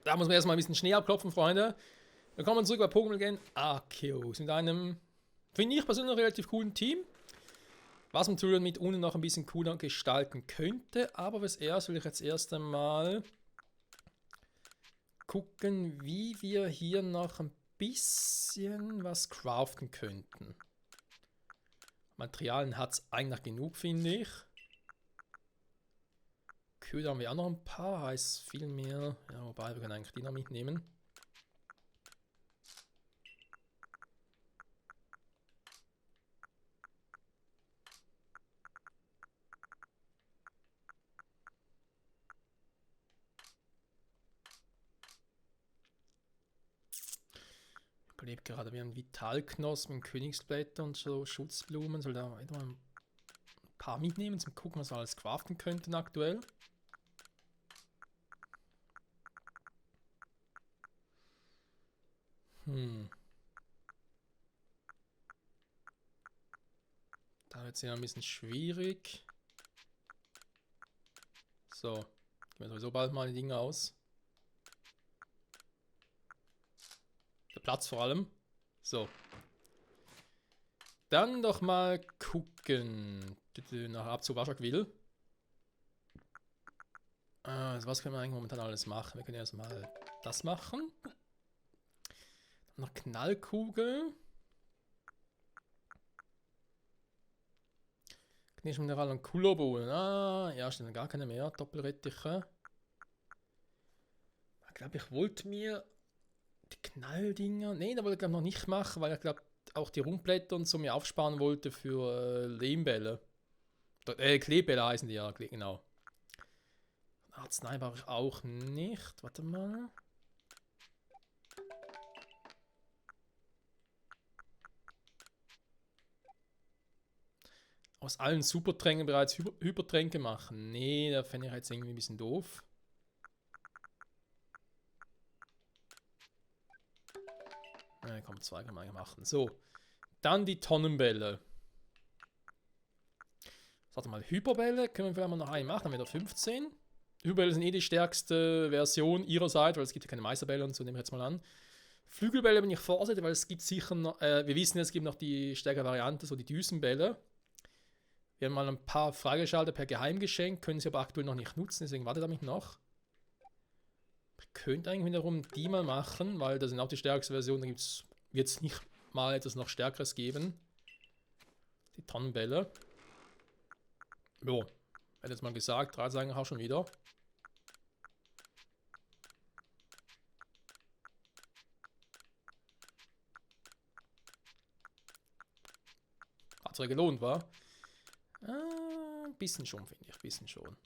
Da muss man erstmal ein bisschen Schnee abklopfen, Freunde. Willkommen zurück bei Pokémon Legend Arceus mit einem, finde ich persönlich, relativ coolen Team. Was man natürlich mit unten noch ein bisschen cooler gestalten könnte. Aber fürs Erste will ich jetzt erst einmal gucken, wie wir hier noch ein bisschen was craften könnten. Materialien hat es eigentlich genug, finde ich. Köder haben wir auch noch ein paar, heißt viel mehr. Ja, wobei wir können eigentlich die noch mitnehmen. Ich überlebe gerade, wir haben Vitalknospen, Königsblätter und so Schutzblumen. Soll da mal ein paar mitnehmen, zum gucken, was wir alles craften könnten aktuell. Da wird es ja ein bisschen schwierig. So, gehen wir sowieso bald mal die Dinge aus. Der Platz vor allem. So. Dann doch mal gucken. Nach Abzug Waschakwill. Also was können wir eigentlich momentan alles machen? Wir können erstmal das machen. Dann noch Knallkugel. Knirschmineral und Kullerbohnen. Ah, ja, stehen gar keine mehr. Doppelrettiche. Ich glaube, ich wollte mir die Knalldinger. Ne, da wollte ich glaube noch nicht machen, weil ich glaube auch die Rundblätter und so mir aufsparen wollte für Lehmbälle. Kleebälle heißen die ja, genau. Arznei brauche ich auch nicht. Warte mal. Aus allen Supertränken bereits Hypertränke machen. Nee, da fände ich jetzt irgendwie ein bisschen doof. Komm, zwei kann man machen. So, dann die Tonnenbälle. Warte mal, Hyperbälle können wir vielleicht mal noch einen machen, dann wieder 15. Hyperbälle sind eh die stärkste Version ihrerseits, weil es gibt ja keine Meisterbälle und so, nehmen wir jetzt mal an. Flügelbälle bin ich vorsichtig, weil es gibt sicher noch, wir wissen, es gibt noch die stärkere Variante, so die Düsenbälle. Wir haben mal ein paar freigeschaltet per Geheimgeschenk, können sie aber aktuell noch nicht nutzen, deswegen wartet damit noch. Ich könnte eigentlich wiederum die mal machen, weil das sind auch die stärkste Version, da wird es nicht mal etwas noch Stärkeres geben. Die Tonnenbälle. Jo, hätte jetzt mal gesagt, 3 sagen auch schon wieder. Hat es ja gelohnt, war? Ein bisschen schon, finde ich, ein bisschen schon.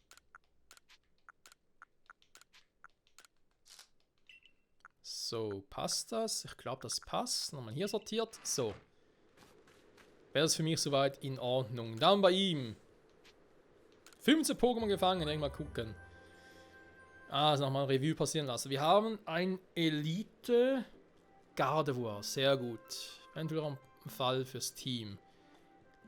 So, passt das? Ich glaube, das passt. Nochmal hier sortiert. So. Wäre das für mich soweit in Ordnung. Dann bei ihm. 15 Pokémon gefangen. Mal gucken. Also nochmal ein Review passieren lassen. Wir haben ein Elite Gardevoir. Sehr gut. Eventuell auch ein Fall fürs Team.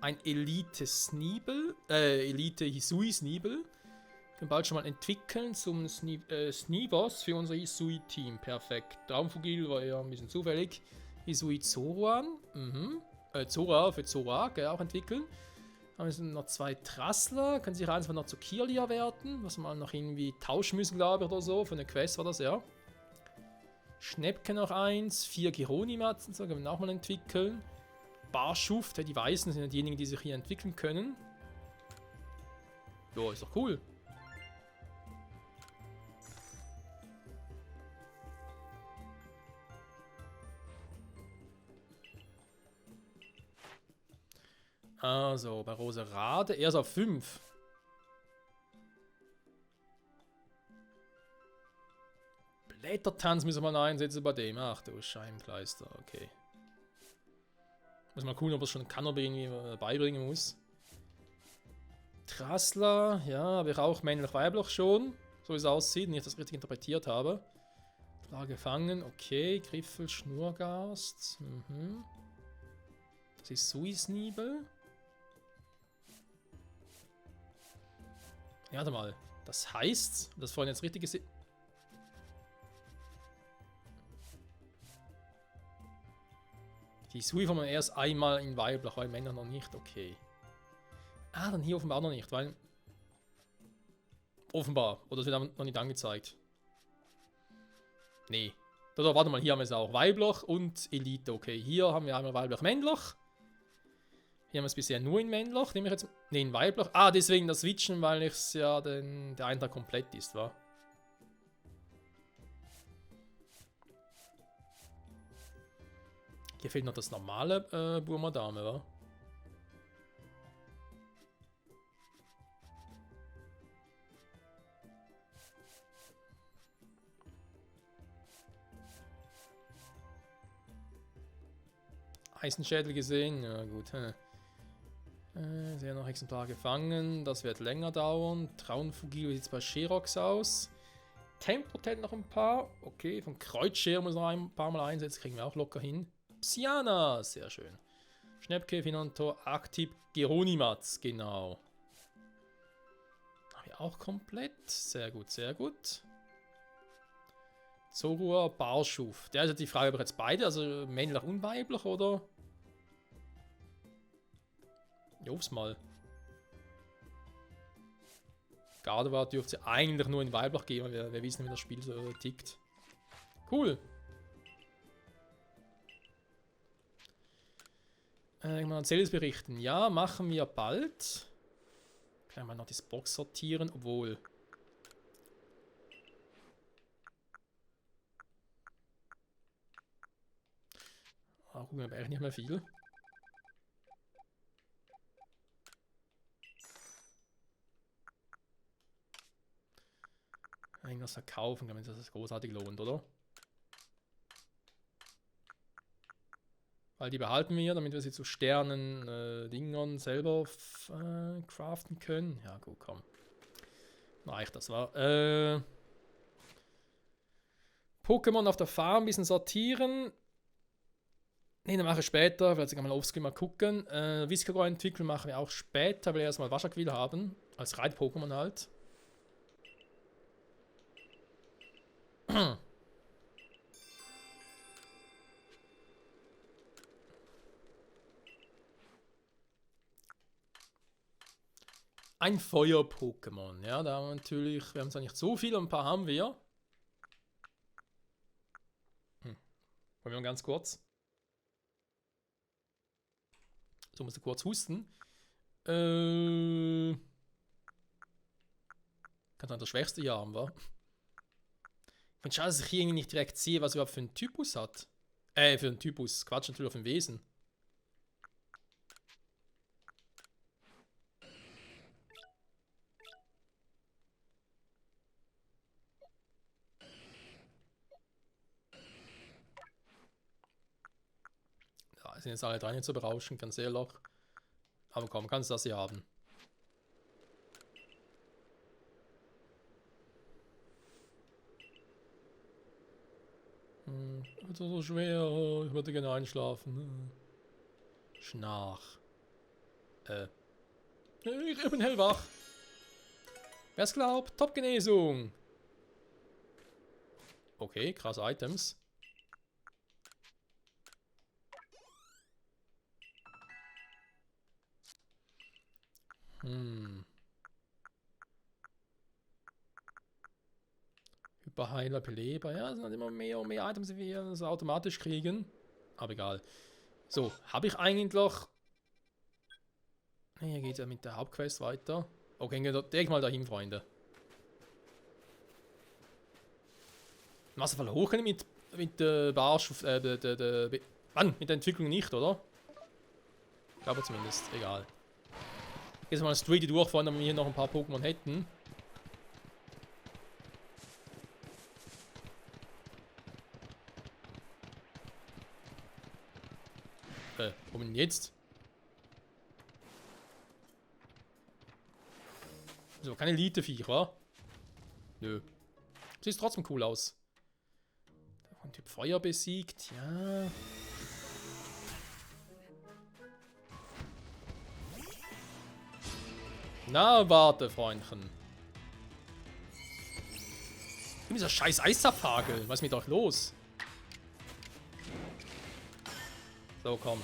Ein Elite Sneebel. Elite Hisui Sneebel. Wir können bald schon mal entwickeln zum Sneeboss für unser Hisui-Team. Perfekt. Traumfugil war ja ein bisschen zufällig. Hisui Zoruan. Zora für Zorak auch entwickeln. Dann haben wir noch 2 Trassler. Können sich eins noch zu Kirlia werten. Was wir mal noch irgendwie tauschen müssen, glaube ich, oder so. Für eine Quest war das, ja. Schnäppke noch 1. 4 Geronimatzen. So können wir auch mal entwickeln. Barschuft. Die Weißen sind ja diejenigen, die sich hier entwickeln können. Jo, ist doch cool. Also, bei Roserade, er ist auf 5. Blättertanz müssen wir mal einsetzen bei dem. Ach du Scheibenkleister, okay. Muss mal gucken, ob er es schon kann, ob er irgendwie beibringen muss. Trassler, ja, habe ich auch männlich-weiblich schon. So wie es aussieht, nicht, dass ich das richtig interpretiert habe. Klar gefangen, okay. Griffel, Schnurgast. Das ist Suisniebel. Ja, warte mal. Das heißt, das vorhin jetzt richtig gesehen. Die Sui von mir erst einmal in weiblich, weil Männer noch nicht, okay. Ah, dann hier offenbar noch nicht, weil... Offenbar, oder es wird noch nicht angezeigt. Nee. Oder warte mal, hier haben wir es auch. Weiblich und Elite, okay. Hier haben wir einmal weiblich-männlich. Hier haben wir es bisher nur in männlich. Nehme ich jetzt... Ne, in weiblich. Ah, deswegen das Switchen, weil es ja der Eintrag komplett ist, wa? Hier fehlt noch das normale Burma-Dame, wa? Eisenschädel gesehen, ja gut. Sehr noch Exemplar gefangen, das wird länger dauern. Traunfugil sieht bei Sherox aus. Tempotet noch ein paar. Okay, von Kreuzscher muss noch ein paar Mal einsetzen, kriegen wir auch locker hin. Psyana, sehr schön. Schnäppke, Finantor, Aktiv, Geronimatz, genau. Haben wir auch komplett. Sehr gut, sehr gut. Zorua, Barschuf. Der ist ja die Frage, ob jetzt beide, also männlich und weiblich, oder? Jof's mal. Gardevoir dürfte es eigentlich nur in weiblich geben, wir wissen, wie das Spiel so tickt. Cool. Mal Sales berichten. Ja, machen wir bald. Können wir noch die Box sortieren, obwohl... Gucken wir aber echt nicht mehr viel. Irgendwas verkaufen, damit das großartig lohnt, oder? Weil die behalten wir, damit wir sie zu Sternen-Dingern selber craften können. Ja, gut, komm. Reicht das, war. Pokémon auf der Farm ein bisschen sortieren. Ne, dann mache ich später. Vielleicht sogar mal offscreen mal gucken. Viscero entwickeln machen wir auch später, weil wir erstmal Waschaquil haben. Als Reit-Pokémon halt. Ein Feuer-Pokémon. Ja, da haben wir natürlich, wir haben zwar nicht so viel, ein paar haben wir. Wollen wir mal ganz kurz. So, musste kurz husten. Kann sein, das Schwächste hier haben wir. Ich finde schade, dass ich hier irgendwie nicht direkt sehe, was er überhaupt für einen Typus hat. Für einen Typus. Quatsch, natürlich auf ein Wesen. Ja, sind jetzt alle drei nicht so berauschend, ganz ehrlich. Aber komm, kannst du das hier haben. Wird so schwer, ich würde gerne einschlafen. Schnarch. Ich bin hellwach. Wer es glaubt, Top-Genesung. Okay, krasse Items. Hyperheiler, Beleber. Ja, es sind halt immer mehr und mehr Items, die wir so automatisch kriegen. Aber egal. So, habe ich eigentlich noch... Hier geht es ja mit der Hauptquest weiter. Okay, gehen wir direkt mal dahin, Freunde. Wasserfall hoch mit der Barsch... Mann, mit der Entwicklung nicht, oder? Ich glaube zumindest, egal. Jetzt mal straight durchfahren, damit wir hier noch ein paar Pokémon hätten. Wo bin ich jetzt? So, keine Elite-Viech, wa? Nö. Sieht trotzdem cool aus. Ein Typ Feuer besiegt, ja. Na, warte, Freundchen. Dieser scheiß Eisabhagel. Was ist mit euch los? So, komm.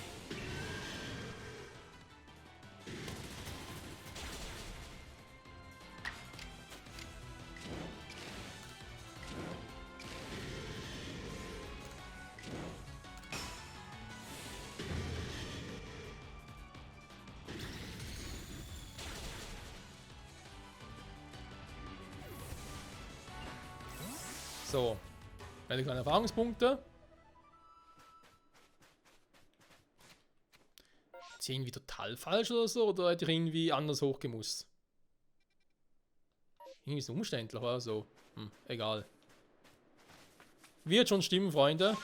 So. Eine kleine Erfahrungspunkte. Ist hier irgendwie total falsch oder so? Oder hätte ich irgendwie anders hochgemusst? Irgendwie ist es umständlich oder so. Egal. Wird schon stimmen, Freunde.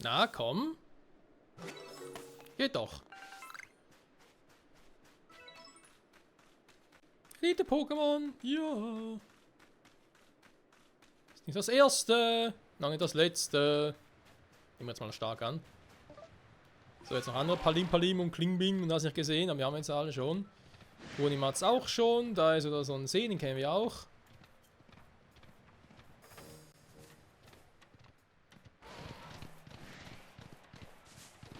Na, komm. Geht doch. Elite-Pokémon. Ja. Ist nicht das erste. Noch nicht das letzte. Nehmen wir jetzt mal stark an. So, jetzt noch andere Palim Palim und Klingbing. Und hast nicht gesehen, aber wir haben jetzt alle schon. Unimatz auch schon. Da ist wieder so ein See, den kennen wir auch.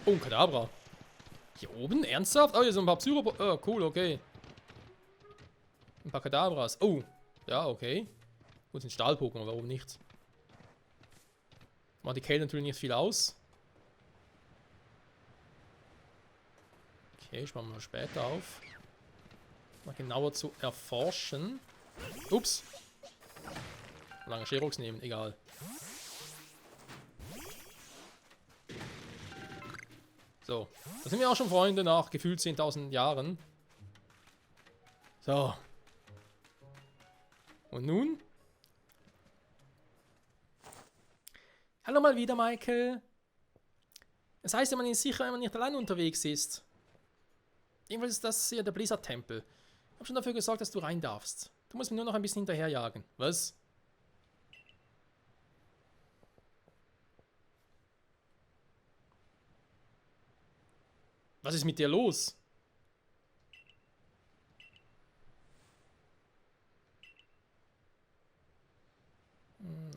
Oh, ein Kadabra. Hier oben? Ernsthaft? Oh, hier sind ein paar Psycho... Oh, cool, okay. Ein paar Kadabras. Oh, ja, okay. Gut, sind Stahl-Pokémon, warum nicht? Macht die Kale natürlich nicht viel aus. Okay, sparen wir mal später auf. Mal genauer zu erforschen. Ups. Lange Sherox nehmen, egal. So, da sind wir auch schon Freunde nach gefühlt 10.000 Jahren. So. Und nun? Hallo mal wieder, Michael. Es heißt ja, man ist sicher, wenn man nicht allein unterwegs ist. Jedenfalls ist das hier der Blizzard-Tempel. Ich habe schon dafür gesorgt, dass du rein darfst. Du musst mir nur noch ein bisschen hinterherjagen. Was? Was ist mit dir los?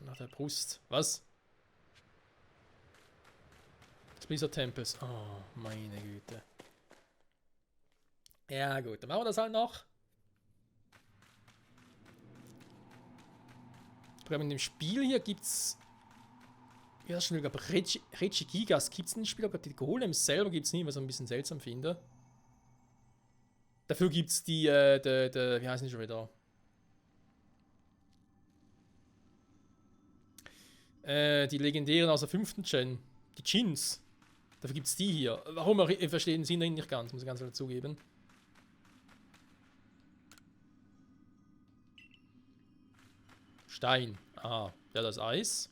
Nach der Brust. Was? Das Blizzard-Tempels. Oh, meine Güte. Ja gut, dann machen wir das halt noch. Ich glaube, in dem Spiel hier gibt's... Ja, schon wieder, aber Regigigas gibt es in dem Spiel, aber die Golems selber gibt es nie, was ich ein bisschen seltsam finde. Dafür gibt es die, wie heißen die schon wieder? Die legendären aus der 5. Gen. Die Chins. Dafür gibt es die hier. Warum? Ich verstehe den Sinn nicht ganz, muss ich ganz ehrlich zugeben. Stein. Ah, ja, das Eis.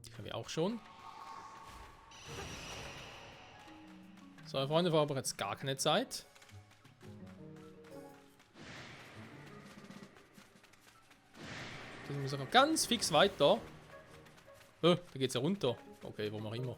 Die können wir auch schon. So, Freunde, wir haben jetzt gar keine Zeit. Das muss noch ganz fix weiter. Oh, da geht's ja runter. Okay, wo auch immer.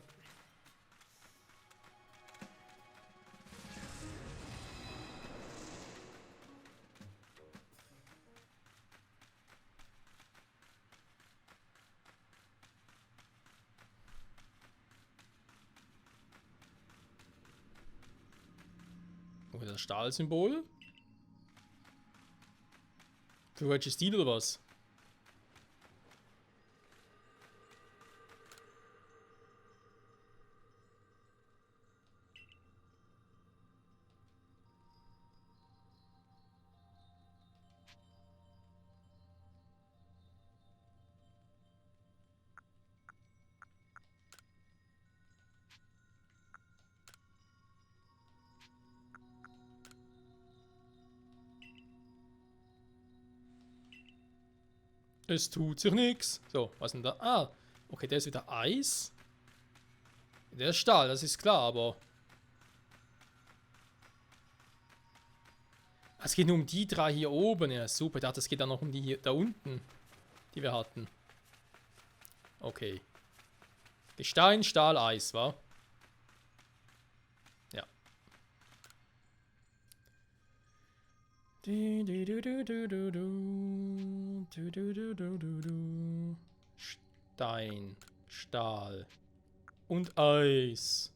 Oh, das Stahlsymbol. Für welches Stil oder was? Es tut sich nichts. So, was denn da? Ah, okay, der ist wieder Eis. Der ist Stahl, das ist klar, aber... Es geht nur um die drei hier oben. Ja, super. Ich dachte, es geht dann noch um die hier da unten, die wir hatten. Okay. Gestein, Stahl, Eis, wa? Ja. Stein, Stahl und Eis.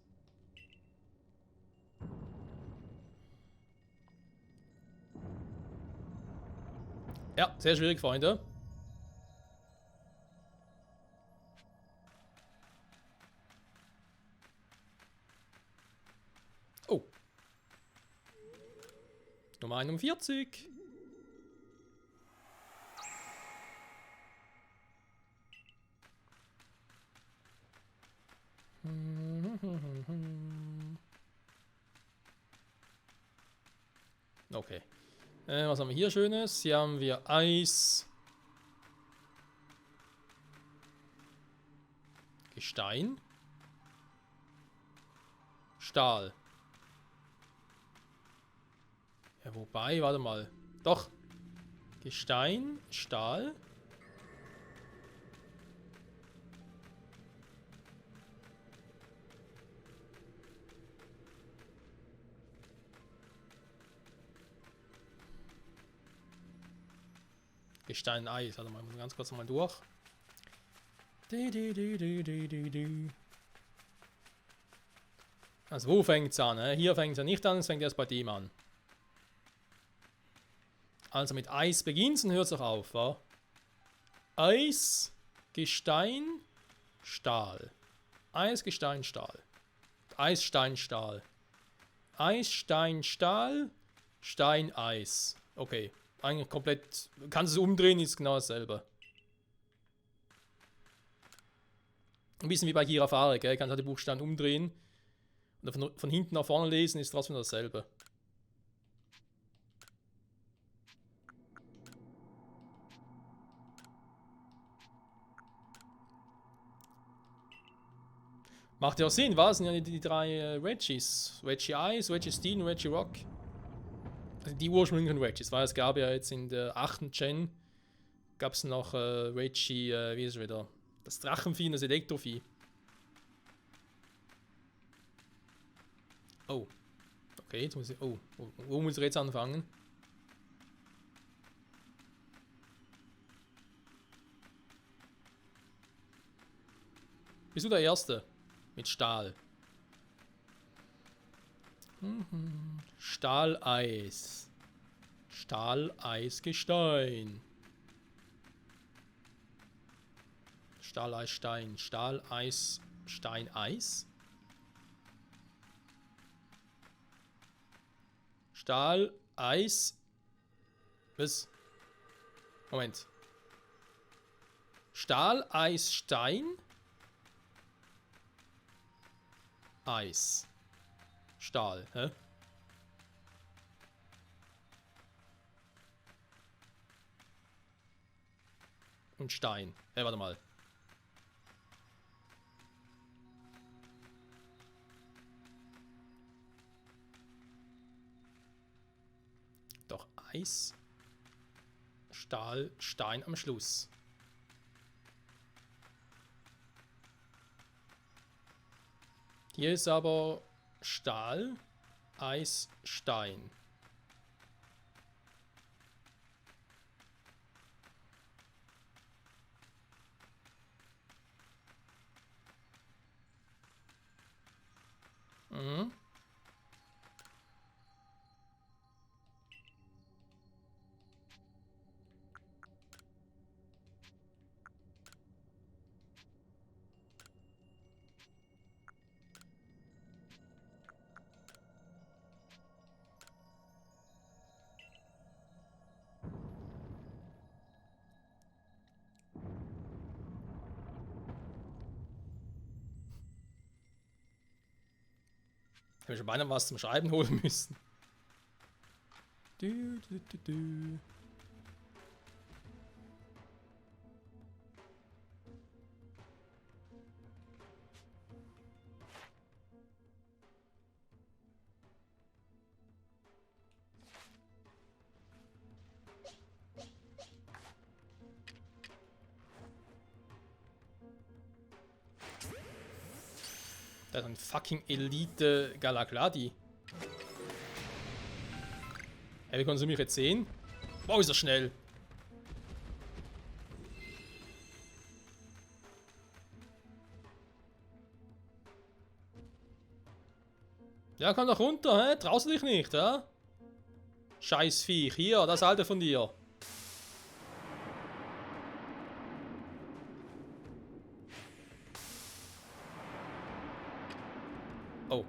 Ja, sehr schwierig, Freunde. Oh. Nummer 41. Okay. Was haben wir hier Schönes? Hier haben wir Eis. Gestein. Stahl. Ja, wobei, warte mal. Doch. Gestein, Stahl. Gestein, Eis. Warte mal, ganz kurz mal durch. Also wo fängt es an? Ne? Hier fängt es ja nicht an, es fängt erst bei dem an. Also mit Eis beginnt und hört es auch auf. Wa? Eis, Gestein, Stahl. Eis, Gestein, Stahl. Eis, Stein, Stahl. Eis, Stein, Stahl, Stein, Eis. Okay, eigentlich komplett. Kannst du es umdrehen, ist genau dasselbe. Ein bisschen wie bei Girafare, gell? Kannst halt die Buchstaben umdrehen und von hinten nach vorne lesen, ist trotzdem dasselbe. Macht ja auch Sinn, was? Sind ja die drei Reggies. Reggie Ice, Reggie Steel und Reggie Rock. Also die ursprünglichen Reggies, weil es gab ja jetzt in der 8. Gen gab es noch Reggie, wie ist es wieder? Das Drachenvieh und das Elektrovieh. Oh. Okay, jetzt muss ich. Oh, wo muss ich jetzt anfangen? Bist du der Erste? Mit Stahl. Stahleis. Stahleisgestein. Stahleisstein. Stahleis. Steineis. Stahleis. Was? Moment. Stahleisstein. Eis. Stahl, hä? Und Stein. Warte mal. Eis, Stahl, Stein am Schluss. Hier ist aber Stahl, Eis, Stein. Mhm. Hätte ich schon beinahe was zum Schreiben holen müssen. Du, du, du, du. Da ist ein fucking Elite Galagladi. Ey, wie können Sie mich jetzt sehen? Wow, ist er schnell. Ja, komm doch runter, hä? Traust du dich nicht, hä? Scheiß Viech. Hier, das alte von dir. Oh.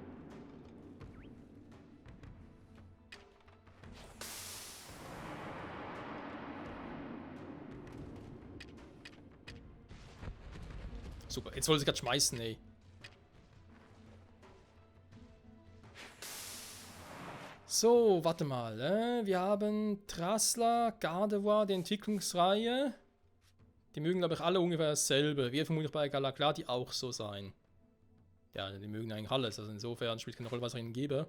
Super, jetzt wollte sie gerade schmeißen, ey. So, warte mal. Wir haben Trassler, Gardevoir, die Entwicklungsreihe. Die mögen, glaube ich, alle ungefähr dasselbe. Wird vermutlich bei Galagladi auch so sein. Ja, die mögen eigentlich alles. Also insofern spielt keine Rolle, was ich ihnen gebe.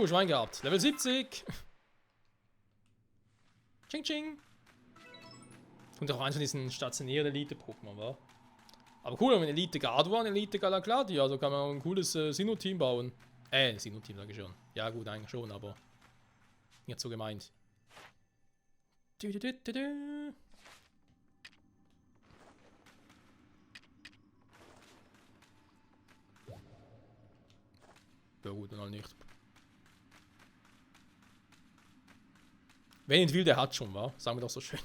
Schwein gehabt. Level 70. Ching ching. Und auch eins von diesen stationären Elite-Pokémon, war. Aber cool, wenn wir Elite Gardevoir und Elite Galagladi, also kann man ein cooles Sinnoh-Team bauen. Sinnoh-Team sage ich schon. Ja gut, eigentlich schon, aber nicht so gemeint. Du, du, du, du, du. Ja gut, dann halt nicht. Wer nicht will, der hat schon, wa? Sagen wir doch so schön.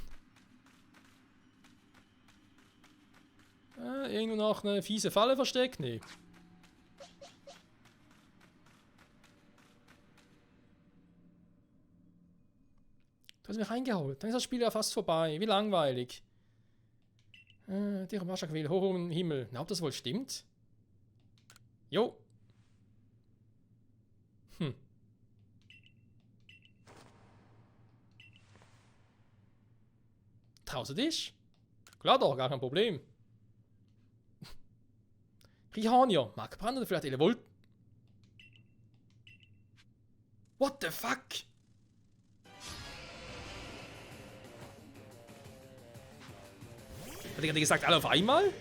Irgendwo noch eine fiese Falle versteckt? Nee. Du hast mich reingeholt. Dann ist das Spiel ja fast vorbei. Wie langweilig. Der Waschak will hoch im Himmel. Na, ob das wohl stimmt? Jo. Traust du dich? Klar doch, gar kein Problem. Rihania, Markbrand oder vielleicht Elevolt? What the fuck? Hat er gesagt, alle auf einmal?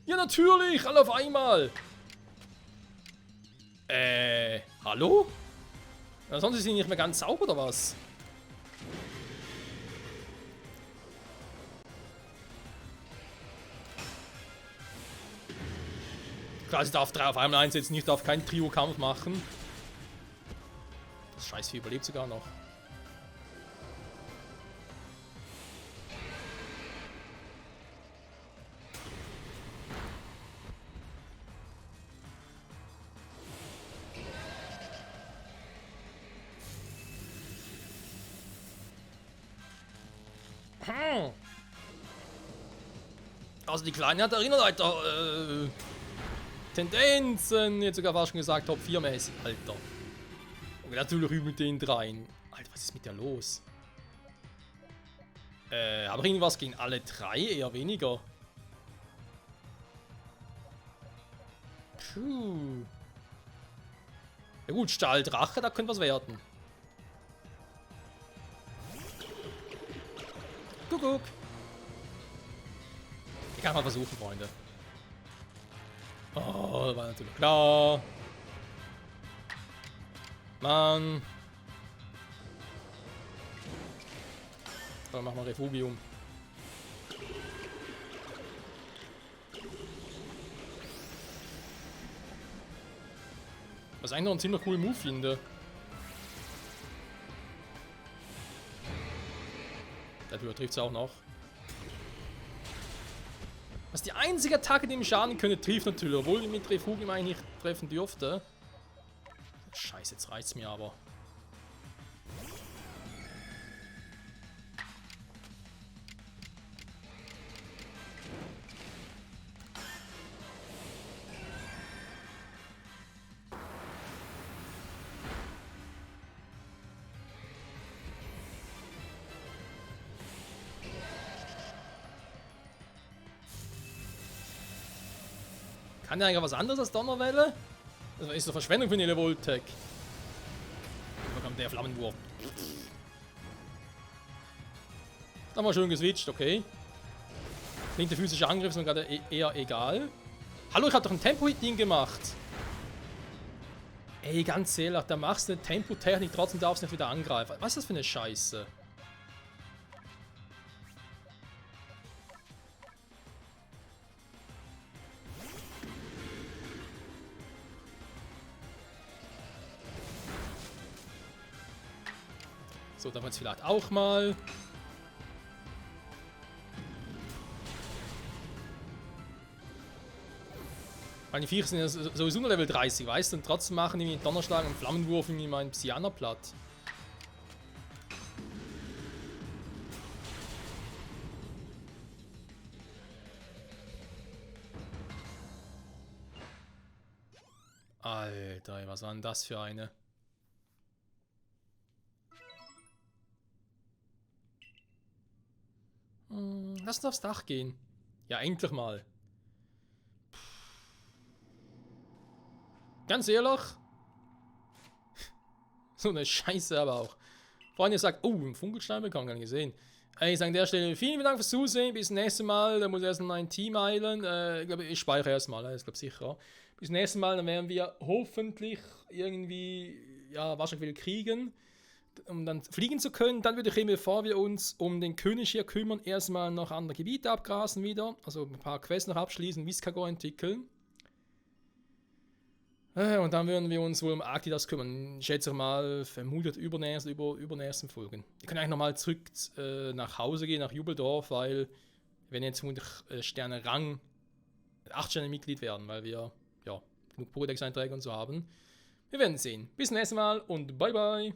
Ja, natürlich, alle auf einmal. Hallo? Ja, sonst ist sie nicht mehr ganz sauber, oder was? Klar, sie darf 3 auf einmal einsetzen, ich darf keinen Trio-Kampf machen. Das Scheißvieh überlebt sogar noch. Also die Kleine hat Erinnerleiter, Tendenzen, jetzt sogar fast schon gesagt Top 4 mäßig, Alter. Und natürlich üben mit den dreien. Alter, was ist mit der los? Aber irgendwas gegen alle drei, eher weniger. Puh. Ja gut, Stahldrache, da könnte was werden. Guck. Ich kann mal versuchen, Freunde. Oh, das war natürlich klar. Mann. Dann machen wir Refugium. Was ich eigentlich noch einen ziemlich coolen Move finde. Dafür trifft es auch noch. Was die einzige Attacke, die mich schaden könnte, trifft natürlich. Obwohl ich mit Refugium eigentlich nicht treffen dürfte. Scheiße, jetzt reicht's mir aber. Kann der eigentlich was anderes als Donnerwelle? Das ist doch Verschwendung für eine Voltec. Da kommt der Flammenwurf. Da haben wir schön geswitcht, okay. Klingt der physische Angriff ist gerade eher egal. Hallo, ich hab doch ein Tempo-Hit-Ding gemacht. Ey, ganz ehrlich, da machst du eine Tempo-Technik, trotzdem darfst du nicht wieder angreifen. Was ist das für eine Scheiße? So, dann jetzt vielleicht auch mal. Meine Viecher sind ja sowieso nur Level 30, weißt du? Und trotzdem machen die mit Donnerschlag und Flammenwurf irgendwie meinen Psyaner platt. Alter, was war denn das für eine? Lass uns aufs Dach gehen. Ja, endlich mal. Ganz ehrlich. So eine Scheiße aber auch. Freunde sagt, oh, ein Funkelstein bekommen, gar nicht gesehen. Ich sage an der Stelle vielen Dank fürs Zusehen. Bis zum nächsten Mal. Da muss erst mein Team heilen. Ich glaube, ich speichere erstmal. Ich glaube sicher. Bis zum nächsten Mal. Dann werden wir hoffentlich irgendwie, ja, wahrscheinlich wieder kriegen. Um dann fliegen zu können. Dann würde ich eben, bevor wir uns um den König hier kümmern, erstmal noch andere Gebiete abgrasen wieder. Also ein paar Quests noch abschließen, Viscago entwickeln. Und dann würden wir uns wohl um Arktidas kümmern. Ich schätze mal, vermutet übernächsten Folgen. Wir können eigentlich nochmal zurück nach Hause gehen, nach Jubeldorf, weil wir werden jetzt vermutlich Sterne Rang 8 Sterne Mitglied werden, weil wir ja genug Pokédex-Einträge und so haben. Wir werden sehen. Bis zum nächsten Mal und bye bye.